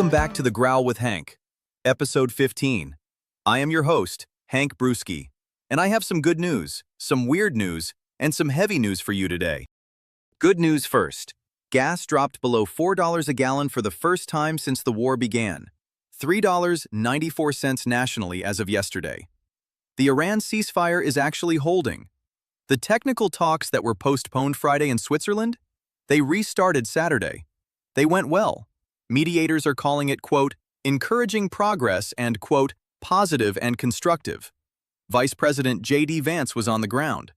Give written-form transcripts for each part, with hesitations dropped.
Welcome back to the Growl with Hank, episode 15. I am your host, Hank Brewski, and I have some good news, some weird news, and some heavy news for you today. Good news first. Gas dropped below $4 a gallon for the first time since the war began. $3.94 nationally as of yesterday. The Iran ceasefire is actually holding. The technical talks that were postponed Friday in Switzerland, they restarted Saturday. They went well. Mediators are calling it, quote, encouraging progress and, quote, positive and constructive. Vice President J.D. Vance was on the ground.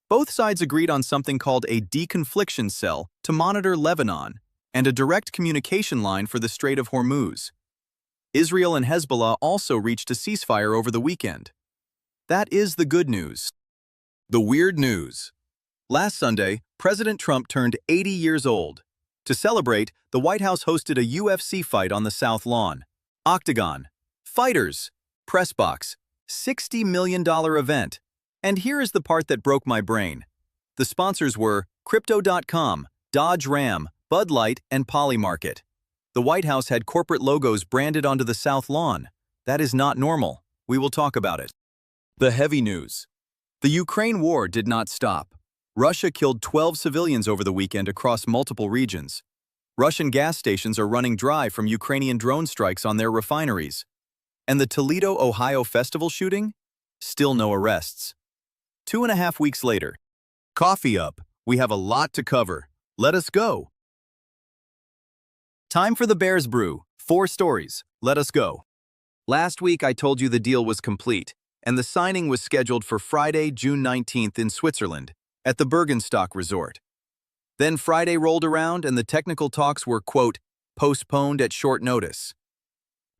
Both sides agreed on something called a deconfliction cell to monitor Lebanon and a direct communication line for the Strait of Hormuz. Israel and Hezbollah also reached a ceasefire over the weekend. That is the good news. The weird news. Last Sunday, President Trump turned 80 years old. To celebrate, the White House hosted a UFC fight on the South Lawn. Octagon, fighters, press box, $60 million event. And here is the part that broke my brain. The sponsors were Crypto.com, Dodge Ram, Bud Light, and Polymarket. The White House had corporate logos branded onto the South Lawn. That is not normal. We will talk about it. The heavy news. The Ukraine war did not stop. Russia killed 12 civilians over the weekend across multiple regions. Russian gas stations are running dry from Ukrainian drone strikes on their refineries. And the Toledo, Ohio festival shooting? Still no arrests. 2.5 weeks later. Coffee up. We have a lot to cover. Let us go. Time for the Bears Brew. 4 stories. Let us go. Last week I told you the deal was complete, and the signing was scheduled for Friday, June 19th in Switzerland, at the Bergenstock Resort. Then Friday rolled around and the technical talks were, quote, postponed at short notice.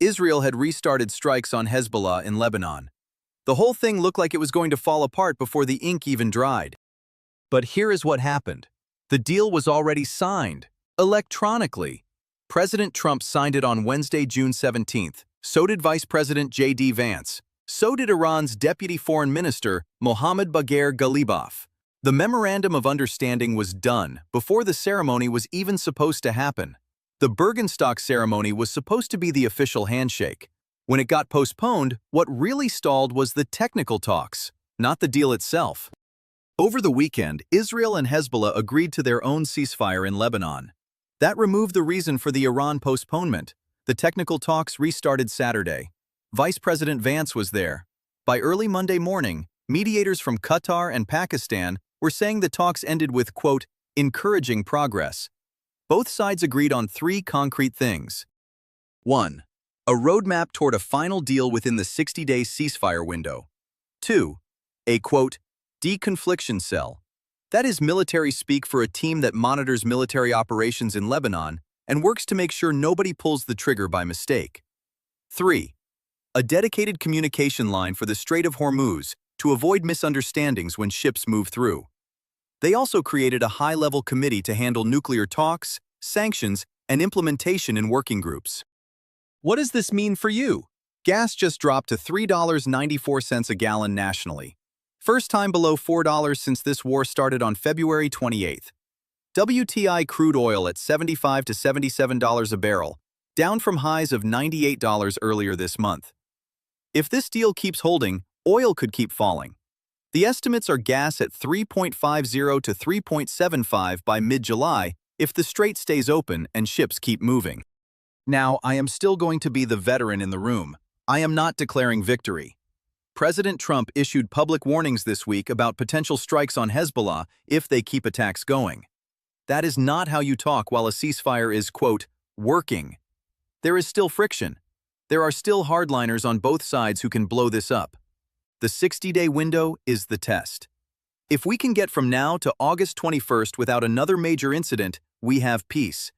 Israel had restarted strikes on Hezbollah in Lebanon. The whole thing looked like it was going to fall apart before the ink even dried. But here is what happened. The deal was already signed, electronically. President Trump signed it on Wednesday, June 17th. So did Vice President J.D. Vance. So did Iran's Deputy Foreign Minister, Mohammad Bagher Ghalibaf. The Memorandum of Understanding was done before the ceremony was even supposed to happen. The Bergenstock ceremony was supposed to be the official handshake. When it got postponed, what really stalled was the technical talks, not the deal itself. Over the weekend, Israel and Hezbollah agreed to their own ceasefire in Lebanon. That removed the reason for the Iran postponement. The technical talks restarted Saturday. Vice President Vance was there. By early Monday morning, mediators from Qatar and Pakistan were saying the talks ended with, quote, encouraging progress. Both sides agreed on 3 concrete things. 1. A roadmap toward a final deal within the 60-day ceasefire window. 2. A, quote, deconfliction cell. That is military speak for a team that monitors military operations in Lebanon and works to make sure nobody pulls the trigger by mistake. 3. A dedicated communication line for the Strait of Hormuz to avoid misunderstandings when ships move through. They also created a high-level committee to handle nuclear talks, sanctions, and implementation in working groups. What does this mean for you? Gas just dropped to $3.94 a gallon nationally. First time below $4 since this war started on February 28th. WTI crude oil at $75 to $77 a barrel, down from highs of $98 earlier this month. If this deal keeps holding, oil could keep falling. The estimates are gas at $3.50 to $3.75 by mid-July if the strait stays open and ships keep moving. Now, I am still going to be the veteran in the room. I am not declaring victory. President Trump issued public warnings this week about potential strikes on Hezbollah if they keep attacks going. That is not how you talk while a ceasefire is, quote, working. There is still friction. There are still hardliners on both sides who can blow this up. The 60-day window is the test. If we can get from now to August 21st without another major incident, we have peace.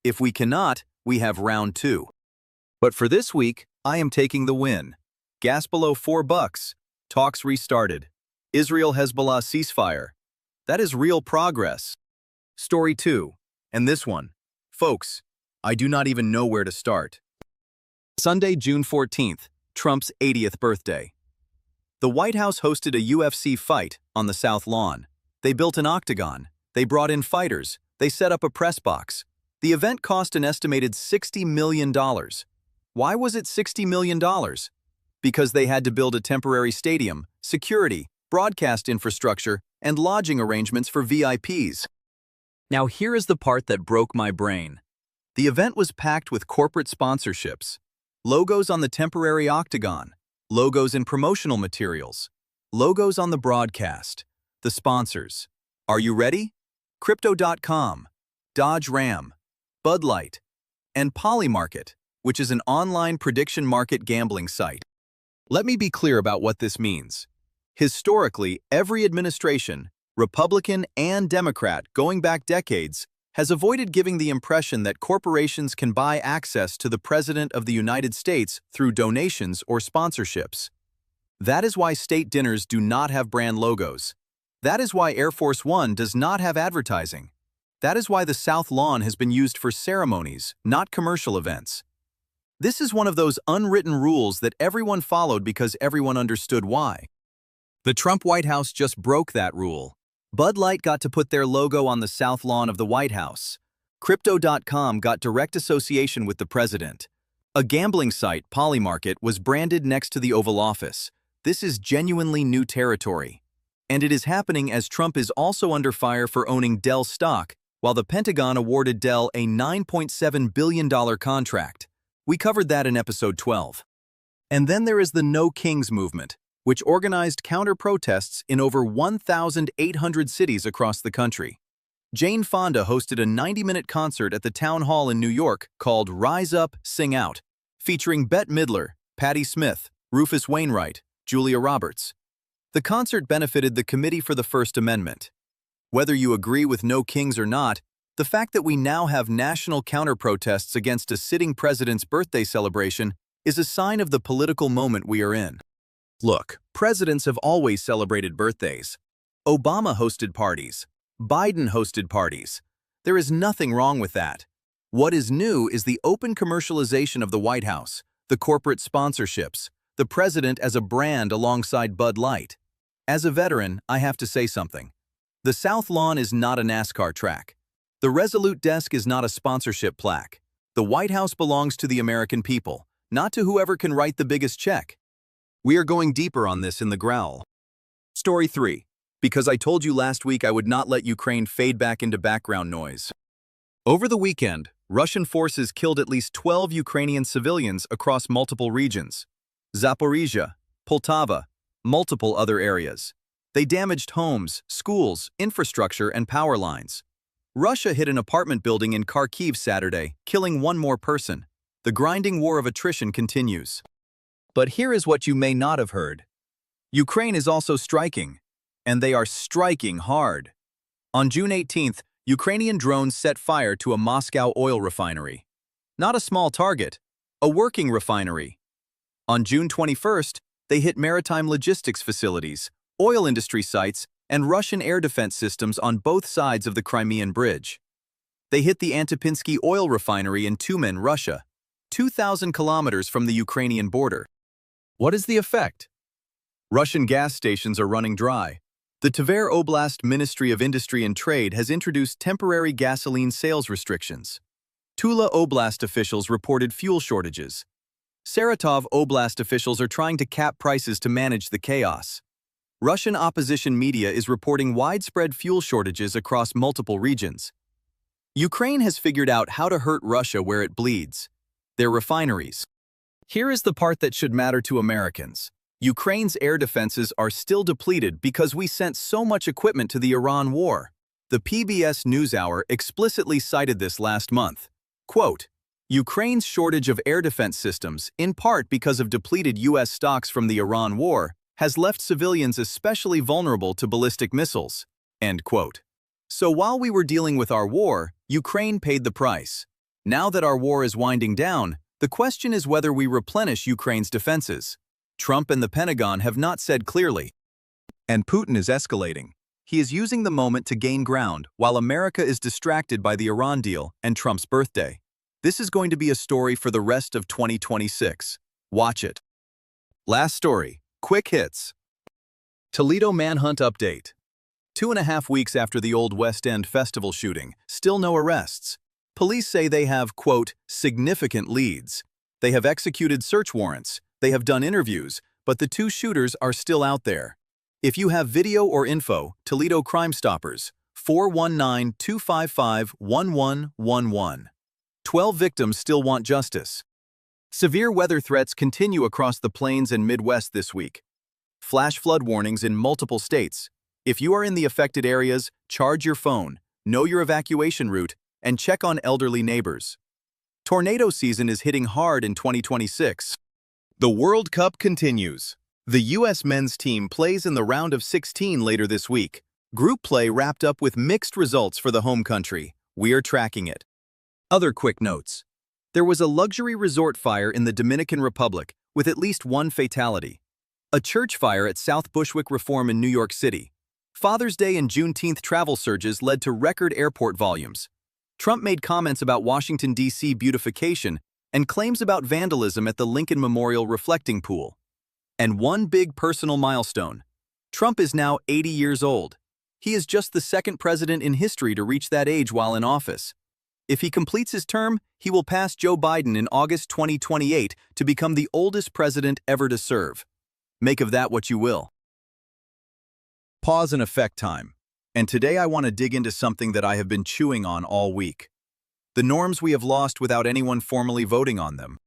If we cannot, we have round 2. But for this week, I am taking the win. Gas below $4. Talks restarted. Israel-Hezbollah ceasefire. That is real progress. Story 2. And this one. Folks, I do not even know where to start. Sunday, June 14th, Trump's 80th birthday. The White House hosted a UFC fight on the South Lawn. They built an octagon. They brought in fighters. They set up a press box. The event cost an estimated $60 million. Why was it $60 million? Because they had to build a temporary stadium, security, broadcast infrastructure, and lodging arrangements for VIPs. Now here is the part that broke my brain. The event was packed with corporate sponsorships, logos on the temporary octagon, logos in promotional materials, logos on the broadcast, the sponsors. Are you ready? Crypto.com, Dodge Ram, Bud Light, and Polymarket, which is an online prediction market gambling site. Let me be clear about what this means. Historically, every administration, Republican and Democrat going back decades, has avoided giving the impression that corporations can buy access to the President of the United States through donations or sponsorships. That is why state dinners do not have brand logos. That is why Air Force One does not have advertising. That is why the South Lawn has been used for ceremonies, not commercial events. This is one of those unwritten rules that everyone followed because everyone understood why. The Trump White House just broke that rule. Bud Light got to put their logo on the South Lawn of the White House. Crypto.com got direct association with the president. A gambling site, Polymarket, was branded next to the Oval Office. This is genuinely new territory. And it is happening as Trump is also under fire for owning Dell stock, while the Pentagon awarded Dell a $9.7 billion contract. We covered that in episode 12. And then there is the No Kings movement, which organized counter-protests in over 1,800 cities across the country. Jane Fonda hosted a 90-minute concert at the Town Hall in New York called Rise Up, Sing Out, featuring Bette Midler, Patti Smith, Rufus Wainwright, Julia Roberts. The concert benefited the Committee for the First Amendment. Whether you agree with No Kings or not, the fact that we now have national counter-protests against a sitting president's birthday celebration is a sign of the political moment we are in. Look, presidents have always celebrated birthdays. Obama hosted parties. Biden hosted parties. There is nothing wrong with that. What is new is the open commercialization of the White House, the corporate sponsorships, the president as a brand alongside Bud Light. As a veteran, I have to say something. The South Lawn is not a NASCAR track. The Resolute desk is not a sponsorship plaque. The White House belongs to the American people, not to whoever can write the biggest check. We are going deeper on this in the Growl. Story 3. Because I told you last week I would not let Ukraine fade back into background noise. Over the weekend, Russian forces killed at least 12 Ukrainian civilians across multiple regions. Zaporizhia, Poltava, multiple other areas. They damaged homes, schools, infrastructure, and power lines. Russia hit an apartment building in Kharkiv Saturday, killing one more person. The grinding war of attrition continues. But here is what you may not have heard. Ukraine is also striking, and they are striking hard. On June 18th, Ukrainian drones set fire to a Moscow oil refinery. Not a small target, a working refinery. On June 21st, they hit maritime logistics facilities, oil industry sites, and Russian air defense systems on both sides of the Crimean Bridge. They hit the Antopinsky oil refinery in Tyumen, Russia, 2,000 kilometers from the Ukrainian border. What is the effect? Russian gas stations are running dry. The Tver Oblast Ministry of Industry and Trade has introduced temporary gasoline sales restrictions. Tula Oblast officials reported fuel shortages. Saratov Oblast officials are trying to cap prices to manage the chaos. Russian opposition media is reporting widespread fuel shortages across multiple regions. Ukraine has figured out how to hurt Russia where it bleeds: their refineries. Here is the part that should matter to Americans. Ukraine's air defenses are still depleted because we sent so much equipment to the Iran war. The PBS NewsHour explicitly cited this last month. Quote, Ukraine's shortage of air defense systems, in part because of depleted U.S. stocks from the Iran war, has left civilians especially vulnerable to ballistic missiles. End quote. So while we were dealing with our war, Ukraine paid the price. Now that our war is winding down, the question is whether we replenish Ukraine's defenses. Trump and the Pentagon have not said clearly. And Putin is escalating. He is using the moment to gain ground while America is distracted by the Iran deal and Trump's birthday. This is going to be a story for the rest of 2026. Watch it. Last story. Quick hits. Toledo manhunt update. 2.5 weeks after the Old West End festival shooting, still no arrests. Police say they have, quote, significant leads. They have executed search warrants, they have done interviews, but the two shooters are still out there. If you have video or info, Toledo Crime Stoppers, 419-255-1111. 12 victims still want justice. Severe weather threats continue across the plains and Midwest this week. Flash flood warnings in multiple states. If you are in the affected areas, charge your phone, know your evacuation route, and check on elderly neighbors. Tornado season is hitting hard in 2026. The World Cup continues. The U.S. men's team plays in the round of 16 later this week. Group play wrapped up with mixed results for the home country. We are tracking it. Other quick notes. There was a luxury resort fire in the Dominican Republic with at least one fatality. A church fire at South Bushwick Reform in New York City. Father's Day and Juneteenth travel surges led to record airport volumes. Trump made comments about Washington, D.C. beautification and claims about vandalism at the Lincoln Memorial reflecting pool. And one big personal milestone. Trump is now 80 years old. He is just the second president in history to reach that age while in office. If he completes his term, he will pass Joe Biden in August 2028 to become the oldest president ever to serve. Make of that what you will. Pause and effect time. And today I want to dig into something that I have been chewing on all week. The norms we have lost without anyone formally voting on them.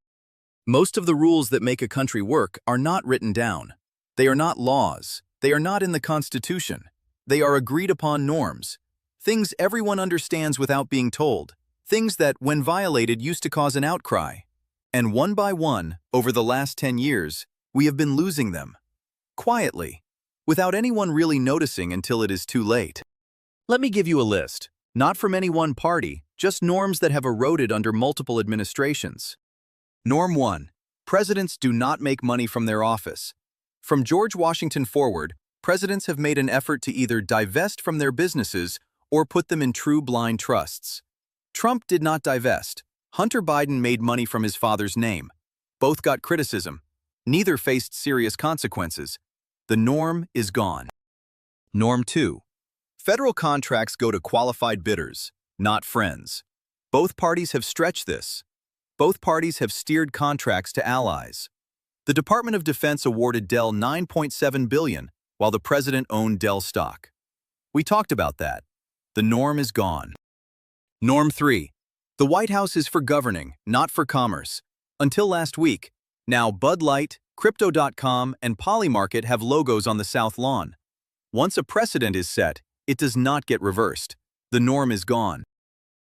Most of the rules that make a country work are not written down. They are not laws. They are not in the Constitution. They are agreed upon norms. Things everyone understands without being told. Things that, when violated, used to cause an outcry. And one by one, over the last 10 years, we have been losing them. Quietly, without anyone really noticing until it is too late. Let me give you a list, not from any one party, just norms that have eroded under multiple administrations. Norm 1. Presidents do not make money from their office. From George Washington forward, presidents have made an effort to either divest from their businesses or put them in true blind trusts. Trump did not divest. Hunter Biden made money from his father's name. Both got criticism. Neither faced serious consequences. The norm is gone. Norm 2. Federal contracts go to qualified bidders, not friends. Both parties have stretched this. Both parties have steered contracts to allies. The Department of Defense awarded Dell $9.7 billion, while the president owned Dell stock. We talked about that. The norm is gone. Norm 3. The White House is for governing, not for commerce. Until last week, now Bud Light, Crypto.com, and Polymarket have logos on the South Lawn. Once a precedent is set, it does not get reversed. The norm is gone.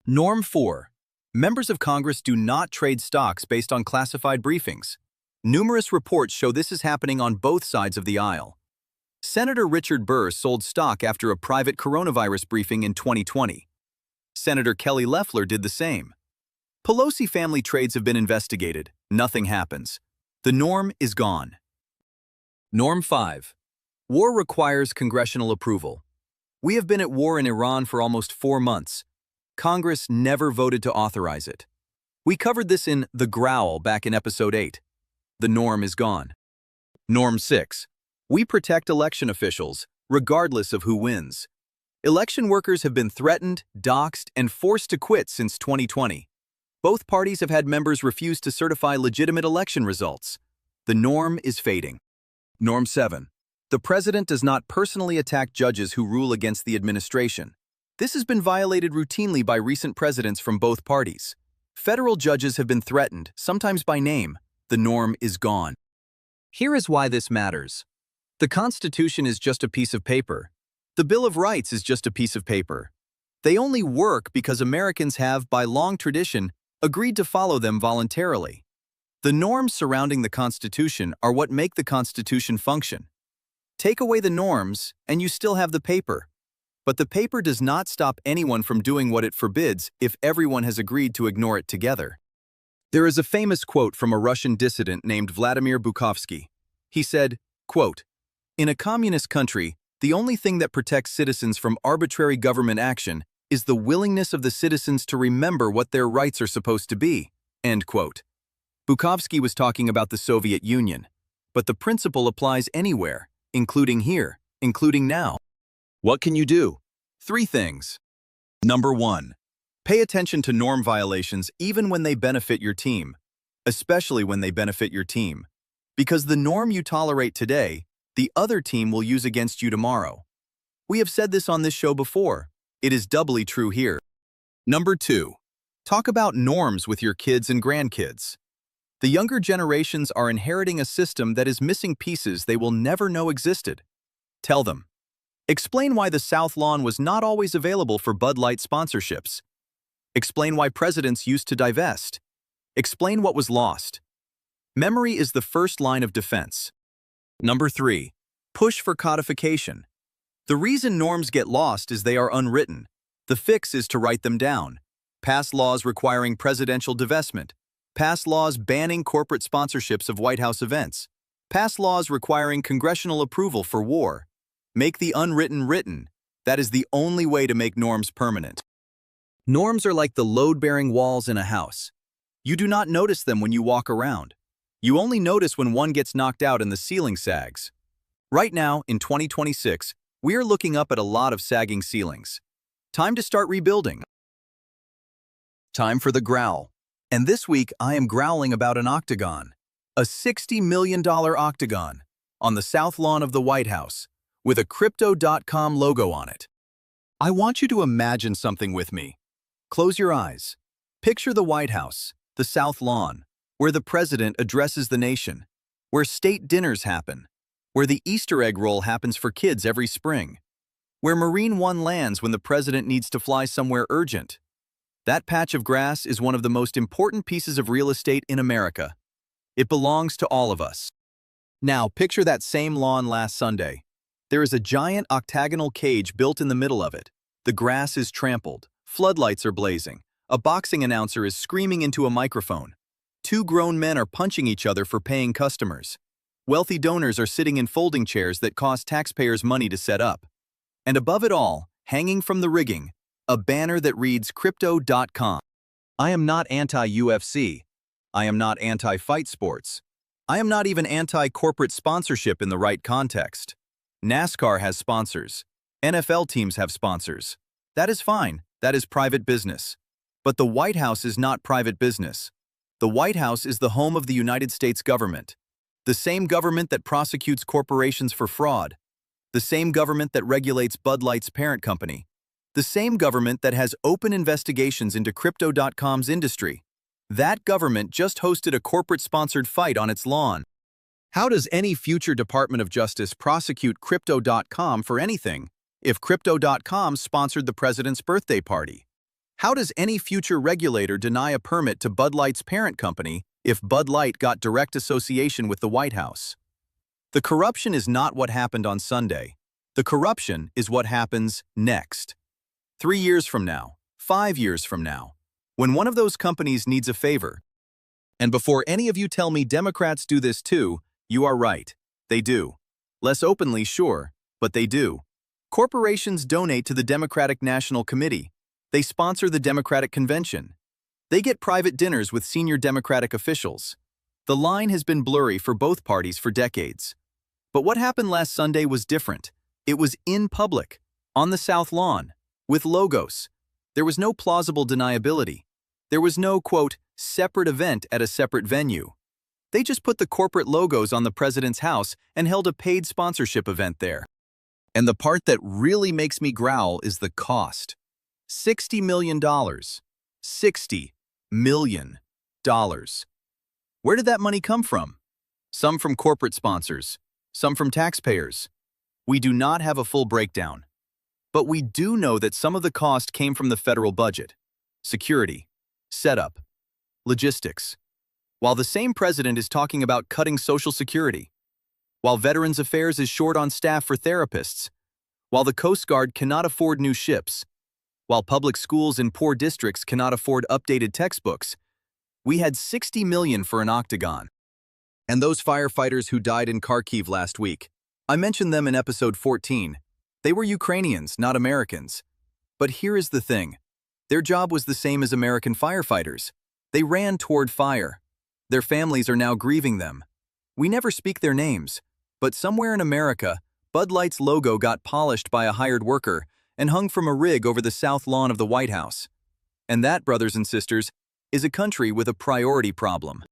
Norm 4. Members of Congress do not trade stocks based on classified briefings. Numerous reports show this is happening on both sides of the aisle. Senator Richard Burr sold stock after a private coronavirus briefing in 2020. Senator Kelly Loeffler did the same. Pelosi family trades have been investigated. Nothing happens. The norm is gone. Norm 5. War requires congressional approval. We have been at war in Iran for almost 4 months. Congress never voted to authorize it. We covered this in The Growl back in episode 8. The norm is gone. Norm 6. We protect election officials, regardless of who wins. Election workers have been threatened, doxxed, and forced to quit since 2020. Both parties have had members refuse to certify legitimate election results. The norm is fading. Norm 7. The president does not personally attack judges who rule against the administration. This has been violated routinely by recent presidents from both parties. Federal judges have been threatened, sometimes by name. The norm is gone. Here is why this matters. The Constitution is just a piece of paper. The Bill of Rights is just a piece of paper. They only work because Americans have, by long tradition, agreed to follow them voluntarily. The norms surrounding the Constitution are what make the Constitution function. Take away the norms, and you still have the paper. But the paper does not stop anyone from doing what it forbids if everyone has agreed to ignore it together. There is a famous quote from a Russian dissident named Vladimir Bukovsky. He said, quote, "In a communist country, the only thing that protects citizens from arbitrary government action is the willingness of the citizens to remember what their rights are supposed to be." End quote. Bukovsky was talking about the Soviet Union, but the principle applies anywhere, including here, including now. What can you do? 3 things. Number 1. Pay attention to norm violations even when they benefit your team, especially when they benefit your team. Because the norm you tolerate today, the other team will use against you tomorrow. We have said this on this show before. It is doubly true here. Number 2. Talk about norms with your kids and grandkids. The younger generations are inheriting a system that is missing pieces they will never know existed. Tell them. Explain why the South Lawn was not always available for Bud Light sponsorships. Explain why presidents used to divest. Explain what was lost. Memory is the first line of defense. Number 3. Push for codification. The reason norms get lost is they are unwritten. The fix is to write them down. Pass laws requiring presidential divestment. Pass laws banning corporate sponsorships of White House events. Pass laws requiring congressional approval for war. Make the unwritten written. That is the only way to make norms permanent. Norms are like the load-bearing walls in a house. You do not notice them when you walk around. You only notice when one gets knocked out and the ceiling sags. Right now, in 2026, we are looking up at a lot of sagging ceilings. Time to start rebuilding. Time for the growl. And this week, I am growling about an octagon. A $60 million octagon on the South Lawn of the White House with a Crypto.com logo on it. I want you to imagine something with me. Close your eyes. Picture the White House, the South Lawn, where the president addresses the nation, where state dinners happen, where the Easter egg roll happens for kids every spring, where Marine One lands when the president needs to fly somewhere urgent. That patch of grass is one of the most important pieces of real estate in America. It belongs to all of us. Now, picture that same lawn last Sunday. There is a giant octagonal cage built in the middle of it. The grass is trampled. Floodlights are blazing. A boxing announcer is screaming into a microphone. 2 grown men are punching each other for paying customers. Wealthy donors are sitting in folding chairs that cost taxpayers money to set up. And above it all, hanging from the rigging, a banner that reads Crypto.com. I am not anti-UFC. I am not anti-fight sports. I am not even anti-corporate sponsorship in the right context. NASCAR has sponsors. NFL teams have sponsors. That is fine. That is private business. But the White House is not private business. The White House is the home of the United States government. The same government that prosecutes corporations for fraud. The same government that regulates Bud Light's parent company. The same government that has open investigations into Crypto.com's industry. That government just hosted a corporate-sponsored fight on its lawn. How does any future Department of Justice prosecute Crypto.com for anything if Crypto.com sponsored the president's birthday party? How does any future regulator deny a permit to Bud Light's parent company if Bud Light got direct association with the White House? The corruption is not what happened on Sunday. The corruption is what happens next. 3 years from now, 5 years from now, when one of those companies needs a favor. And before any of you tell me Democrats do this too, you are right. They do. Less openly, sure, but they do. Corporations donate to the Democratic National Committee. They sponsor the Democratic Convention. They get private dinners with senior Democratic officials. The line has been blurry for both parties for decades. But what happened last Sunday was different. It was in public, on the South Lawn, with logos. There was no plausible deniability. There was no, quote, separate event at a separate venue. They just put the corporate logos on the president's house and held a paid sponsorship event there. And the part that really makes me growl is the cost. $60 million. $60 million. Where did that money come from? Some from corporate sponsors, some from taxpayers. We do not have a full breakdown. But we do know that some of the cost came from the federal budget. Security, setup, logistics. While the same president is talking about cutting Social Security, while Veterans Affairs is short on staff for therapists, while the Coast Guard cannot afford new ships, while public schools in poor districts cannot afford updated textbooks, we had $60 million for an octagon. And those firefighters who died in Kharkiv last week, I mentioned them in episode 14. They were Ukrainians, not Americans. But here is the thing. Their job was the same as American firefighters. They ran toward fire. Their families are now grieving them. We never speak their names, but somewhere in America, Bud Light's logo got polished by a hired worker and hung from a rig over the South Lawn of the White House. And that, brothers and sisters, is a country with a priority problem.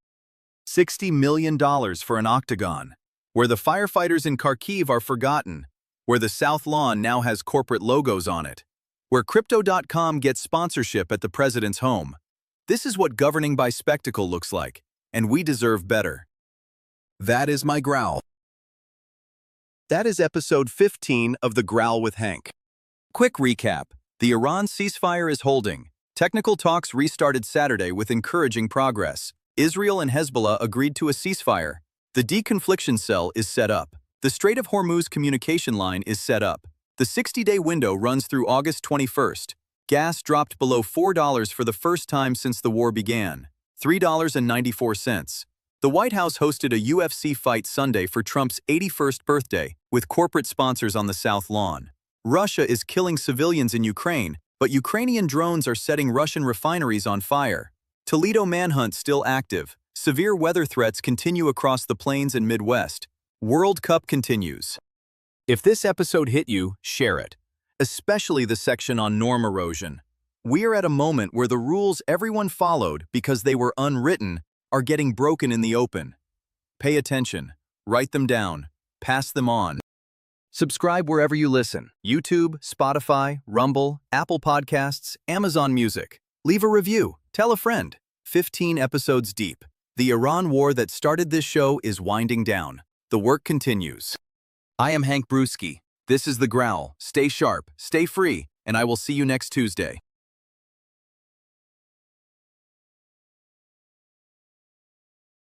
$60 million for an octagon, where the firefighters in Kharkiv are forgotten, where the South Lawn now has corporate logos on it, where Crypto.com gets sponsorship at the president's home. This is what governing by spectacle looks like, and we deserve better. That is my growl. That is episode 15 of the Growl with Hank. Quick recap. The Iran ceasefire is holding. Technical talks restarted Saturday with encouraging progress. Israel and Hezbollah agreed to a ceasefire. The deconfliction cell is set up. The Strait of Hormuz communication line is set up. The 60-day window runs through August 21st. Gas dropped below $4 for the first time since the war began. $3.94. The White House hosted a UFC fight Sunday for Trump's 81st birthday, with corporate sponsors on the South Lawn. Russia is killing civilians in Ukraine, but Ukrainian drones are setting Russian refineries on fire. Toledo manhunt still active. Severe weather threats continue across the plains and Midwest. World Cup continues. If this episode hit you, share it, especially the section on norm erosion. We are at a moment where the rules everyone followed because they were unwritten are getting broken in the open. Pay attention, write them down, pass them on. Subscribe wherever you listen: YouTube, Spotify, Rumble, Apple Podcasts, Amazon Music. Leave a review, tell a friend. 15 episodes deep. The Iran war that started this show is winding down. The work continues. I am Hank Brewski. This is The Growl. Stay sharp, stay free, and I will see you next Tuesday.